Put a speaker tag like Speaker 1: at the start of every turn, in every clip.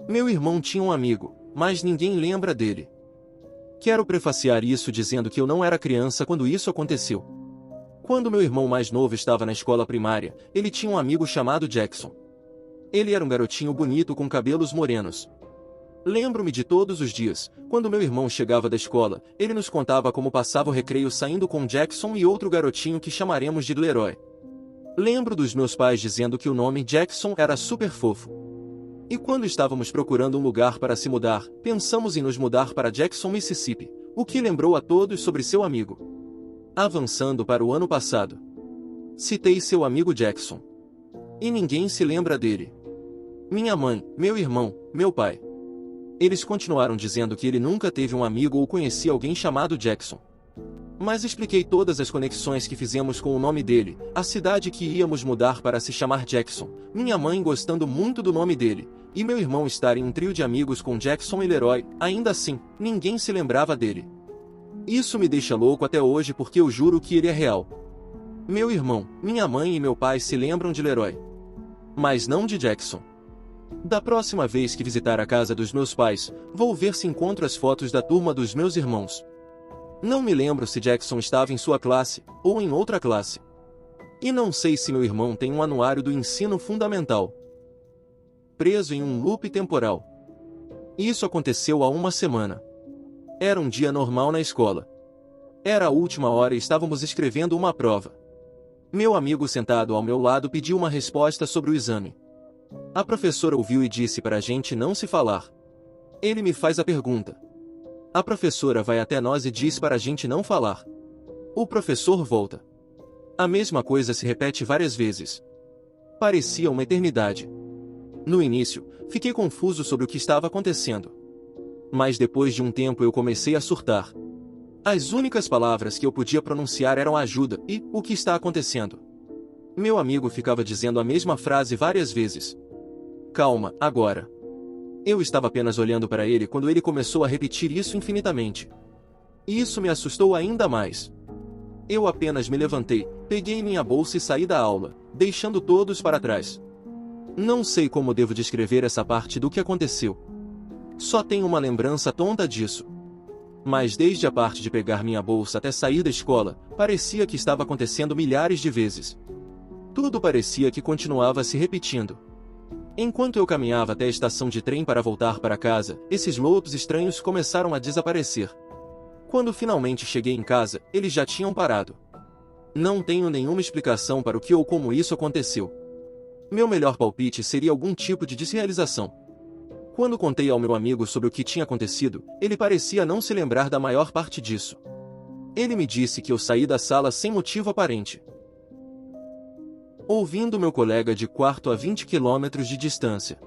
Speaker 1: Meu irmão tinha um amigo, mas ninguém lembra dele. Quero prefaciar isso dizendo que eu não era criança quando isso aconteceu. Quando meu irmão mais novo estava na escola primária, ele tinha um amigo chamado Jackson. Ele era um garotinho bonito com cabelos morenos. Lembro-me de todos os dias, quando meu irmão chegava da escola, ele nos contava como passava o recreio saindo com Jackson e outro garotinho que chamaremos de Leroy. Lembro dos meus pais dizendo que o nome Jackson era super fofo. E quando estávamos procurando um lugar para se mudar, pensamos em nos mudar para Jackson, Mississippi, o que lembrou a todos sobre seu amigo. Avançando para o ano passado. Citei seu amigo Jackson. E ninguém se lembra dele. Minha mãe, meu irmão, meu pai. Eles continuaram dizendo que ele nunca teve um amigo ou conhecia alguém chamado Jackson. Mas expliquei todas as conexões que fizemos com o nome dele, a cidade que íamos mudar para se chamar Jackson, minha mãe gostando muito do nome dele, e meu irmão estar em um trio de amigos com Jackson e Leroy. Ainda assim, ninguém se lembrava dele. Isso me deixa louco até hoje porque eu juro que ele é real. Meu irmão, minha mãe e meu pai se lembram de Leroy, mas não de Jackson. Da próxima vez que visitar a casa dos meus pais, vou ver se encontro as fotos da turma dos meus irmãos. Não me lembro se Jackson estava em sua classe, ou em outra classe. E não sei se meu irmão tem um anuário do ensino fundamental. Preso em um loop temporal. Isso aconteceu há uma semana. Era um dia normal na escola. Era a última hora e estávamos escrevendo uma prova. Meu amigo sentado ao meu lado pediu uma resposta sobre o exame. A professora ouviu e disse para a gente não se falar. Ele me faz a pergunta. A professora vai até nós e diz para a gente não falar. O professor volta. A mesma coisa se repete várias vezes. Parecia uma eternidade. No início, fiquei confuso sobre o que estava acontecendo. Mas depois de um tempo eu comecei a surtar. As únicas palavras que eu podia pronunciar eram ajuda e o que está acontecendo. Meu amigo ficava dizendo a mesma frase várias vezes. Calma, agora. Eu estava apenas olhando para ele quando ele começou a repetir isso infinitamente. Isso me assustou ainda mais. Eu apenas me levantei, peguei minha bolsa e saí da aula, deixando todos para trás. Não sei como devo descrever essa parte do que aconteceu. Só tenho uma lembrança tonta disso. Mas desde a parte de pegar minha bolsa até sair da escola, parecia que estava acontecendo milhares de vezes. Tudo parecia que continuava se repetindo. Enquanto eu caminhava até a estação de trem para voltar para casa, esses loops estranhos começaram a desaparecer. Quando finalmente cheguei em casa, eles já tinham parado. Não tenho nenhuma explicação para o que ou como isso aconteceu. Meu melhor palpite seria algum tipo de desrealização. Quando contei ao meu amigo sobre o que tinha acontecido, ele parecia não se lembrar da maior parte disso. Ele me disse que eu saí da sala sem motivo aparente. Ouvindo meu colega de quarto a 20 quilômetros de distância.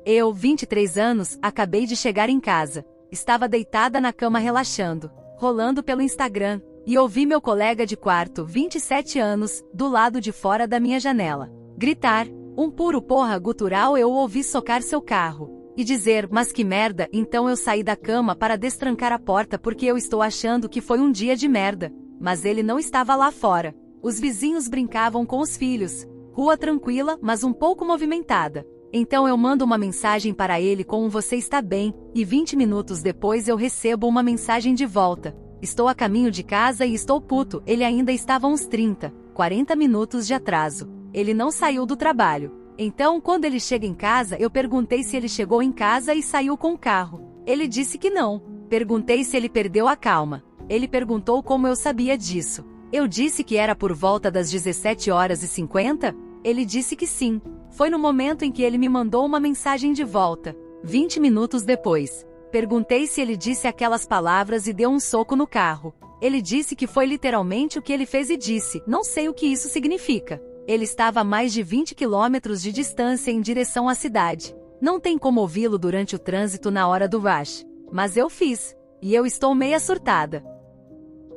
Speaker 2: Eu, 23 anos, acabei de chegar em casa. Estava deitada na cama relaxando, rolando pelo Instagram, e ouvi meu colega de quarto, 27 anos, do lado de fora da minha janela, gritar, um puro porra gutural. Eu ouvi socar seu carro, e dizer, mas que merda. Então eu saí da cama para destrancar a porta porque eu estou achando que foi um dia de merda, mas ele não estava lá fora. Os vizinhos brincavam com os filhos. Rua tranquila, mas um pouco movimentada. Então eu mando uma mensagem para ele com um você está bem, e 20 minutos depois eu recebo uma mensagem de volta. Estou a caminho de casa e estou puto. Ele ainda estava uns 30, 40 minutos de atraso. Ele não saiu do trabalho. Então quando ele chega em casa eu perguntei se ele chegou em casa e saiu com o carro. Ele disse que não. Perguntei se ele perdeu a calma. Ele perguntou como eu sabia disso. Eu disse que era por volta das 17h50? Ele disse que sim. Foi no momento em que ele me mandou uma mensagem de volta. 20 minutos depois. Perguntei se ele disse aquelas palavras e deu um soco no carro. Ele disse que foi literalmente o que ele fez e disse, não sei o que isso significa. Ele estava a mais de 20 quilômetros de distância em direção à cidade. Não tem como ouvi-lo durante o trânsito na hora do rush. Mas eu fiz. E eu estou meia surtada.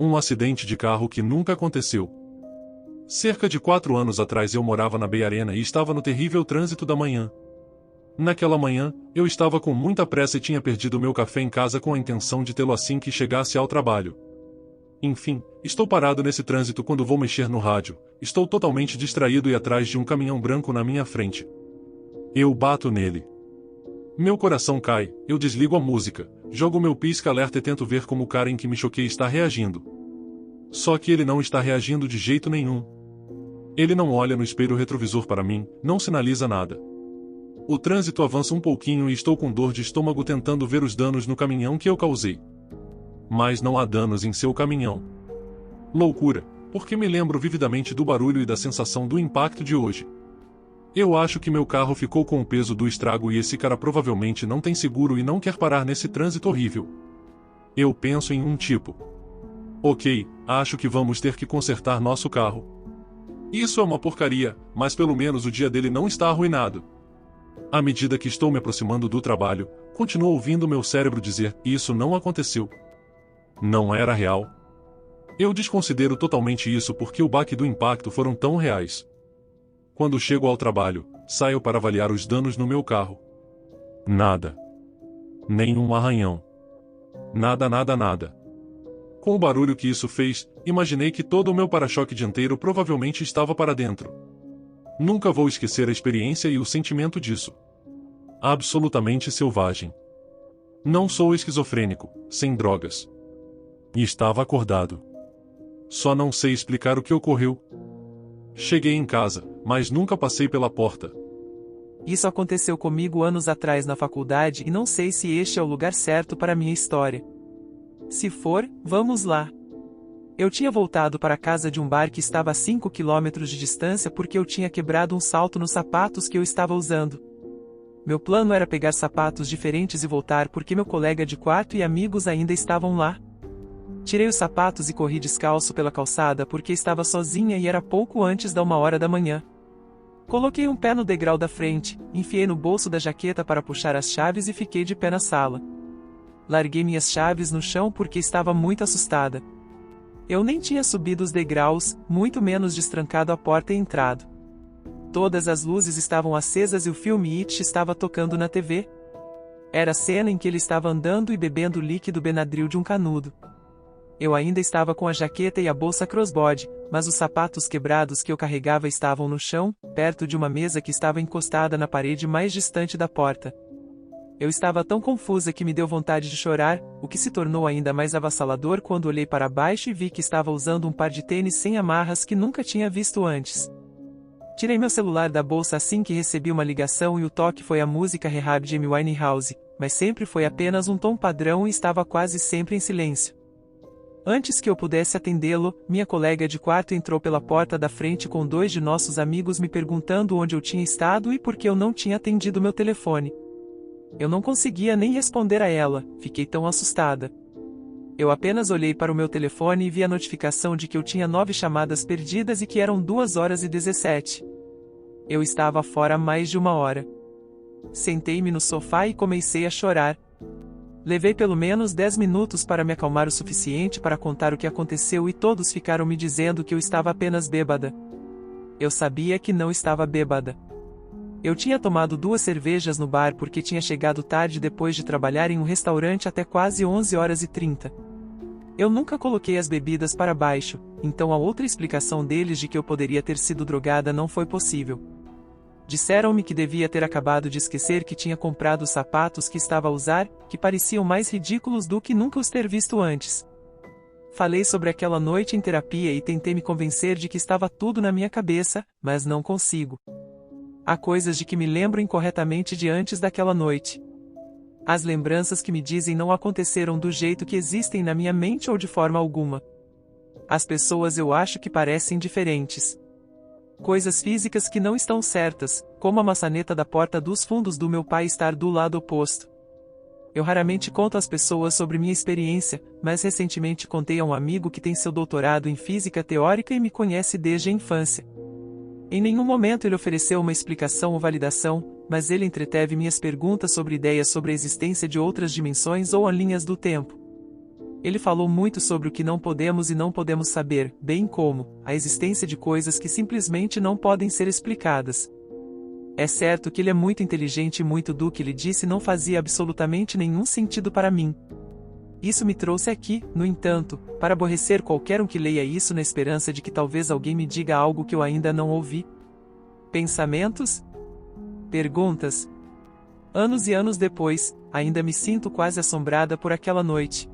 Speaker 3: Um acidente de carro que nunca aconteceu. Cerca de 4 anos atrás eu morava na Bay Arena e estava no terrível trânsito da manhã. Naquela manhã, eu estava com muita pressa e tinha perdido meu café em casa com a intenção de tê-lo assim que chegasse ao trabalho. Enfim, estou parado nesse trânsito quando vou mexer no rádio. Estou totalmente distraído e atrás de um caminhão branco na minha frente. Eu bato nele. Meu coração cai, eu desligo a música, jogo meu pisca-alerta e tento ver como o cara em que me choquei está reagindo. Só que ele não está reagindo de jeito nenhum. Ele não olha no espelho retrovisor para mim, não sinaliza nada. O trânsito avança um pouquinho e estou com dor de estômago tentando ver os danos no caminhão que eu causei. Mas não há danos em seu caminhão. Loucura, porque me lembro vividamente do barulho e da sensação do impacto de hoje. Eu acho que meu carro ficou com o peso do estrago e esse cara provavelmente não tem seguro e não quer parar nesse trânsito horrível. Eu penso em um tipo. Ok, acho que vamos ter que consertar nosso carro. Isso é uma porcaria, mas pelo menos o dia dele não está arruinado. À medida que estou me aproximando do trabalho, continuo ouvindo meu cérebro dizer: isso não aconteceu. Não era real. Eu desconsidero totalmente isso porque o baque do impacto foram tão reais. Quando chego ao trabalho, saio para avaliar os danos no meu carro. Nada. Nenhum arranhão. Nada, nada, nada. Com o barulho que isso fez, imaginei que todo o meu para-choque dianteiro provavelmente estava para dentro. Nunca vou esquecer a experiência e o sentimento disso. Absolutamente selvagem. Não sou esquizofrênico, sem drogas. E estava acordado. Só não sei explicar o que ocorreu. Cheguei em casa, mas nunca passei pela porta.
Speaker 4: Isso aconteceu comigo anos atrás na faculdade e não sei se este é o lugar certo para minha história. Se for, vamos lá. Eu tinha voltado para a casa de um bar que estava a 5 quilômetros de distância porque eu tinha quebrado um salto nos sapatos que eu estava usando. Meu plano era pegar sapatos diferentes e voltar porque meu colega de quarto e amigos ainda estavam lá. Tirei os sapatos e corri descalço pela calçada porque estava sozinha e era pouco antes da 1h da manhã. Coloquei um pé no degrau da frente, enfiei no bolso da jaqueta para puxar as chaves e fiquei de pé na sala. Larguei minhas chaves no chão porque estava muito assustada. Eu nem tinha subido os degraus, muito menos destrancado a porta e entrado. Todas as luzes estavam acesas e o filme It estava tocando na TV. Era a cena em que ele estava andando e bebendo o líquido Benadryl de um canudo. Eu ainda estava com a jaqueta e a bolsa crossbody, mas os sapatos quebrados que eu carregava estavam no chão, perto de uma mesa que estava encostada na parede mais distante da porta. Eu estava tão confusa que me deu vontade de chorar, o que se tornou ainda mais avassalador quando olhei para baixo e vi que estava usando um par de tênis sem amarras que nunca tinha visto antes. Tirei meu celular da bolsa assim que recebi uma ligação e o toque foi a música Rehab de Amy Winehouse, mas sempre foi apenas um tom padrão e estava quase sempre em silêncio. Antes que eu pudesse atendê-lo, minha colega de quarto entrou pela porta da frente com 2 de nossos amigos me perguntando onde eu tinha estado e por que eu não tinha atendido meu telefone. Eu não conseguia nem responder a ela, fiquei tão assustada. Eu apenas olhei para o meu telefone e vi a notificação de que eu tinha 9 chamadas perdidas e que eram 2h17. Eu estava fora há mais de 1 hora. Sentei-me no sofá e comecei a chorar. Levei pelo menos 10 minutos para me acalmar o suficiente para contar o que aconteceu e todos ficaram me dizendo que eu estava apenas bêbada. Eu sabia que não estava bêbada. Eu tinha tomado 2 cervejas no bar porque tinha chegado tarde depois de trabalhar em um restaurante até quase 11h30. Eu nunca coloquei as bebidas para baixo, então a outra explicação deles de que eu poderia ter sido drogada não foi possível. Disseram-me que devia ter acabado de esquecer que tinha comprado os sapatos que estava a usar, que pareciam mais ridículos do que nunca os ter visto antes. Falei sobre aquela noite em terapia e tentei me convencer de que estava tudo na minha cabeça, mas não consigo. Há coisas de que me lembro incorretamente de antes daquela noite. As lembranças que me dizem não aconteceram do jeito que existem na minha mente ou de forma alguma. As pessoas eu acho que parecem diferentes. Coisas físicas que não estão certas, como a maçaneta da porta dos fundos do meu pai estar do lado oposto. Eu raramente conto às pessoas sobre minha experiência, mas recentemente contei a um amigo que tem seu doutorado em física teórica e me conhece desde a infância. Em nenhum momento ele ofereceu uma explicação ou validação, mas ele entreteve minhas perguntas sobre ideias sobre a existência de outras dimensões ou linhas do tempo. Ele falou muito sobre o que não podemos e não podemos saber, bem como a existência de coisas que simplesmente não podem ser explicadas. É certo que ele é muito inteligente e muito do que ele disse não fazia absolutamente nenhum sentido para mim. Isso me trouxe aqui, no entanto, para aborrecer qualquer um que leia isso na esperança de que talvez alguém me diga algo que eu ainda não ouvi. Pensamentos? Perguntas? Anos e anos depois, ainda me sinto quase assombrada por aquela noite.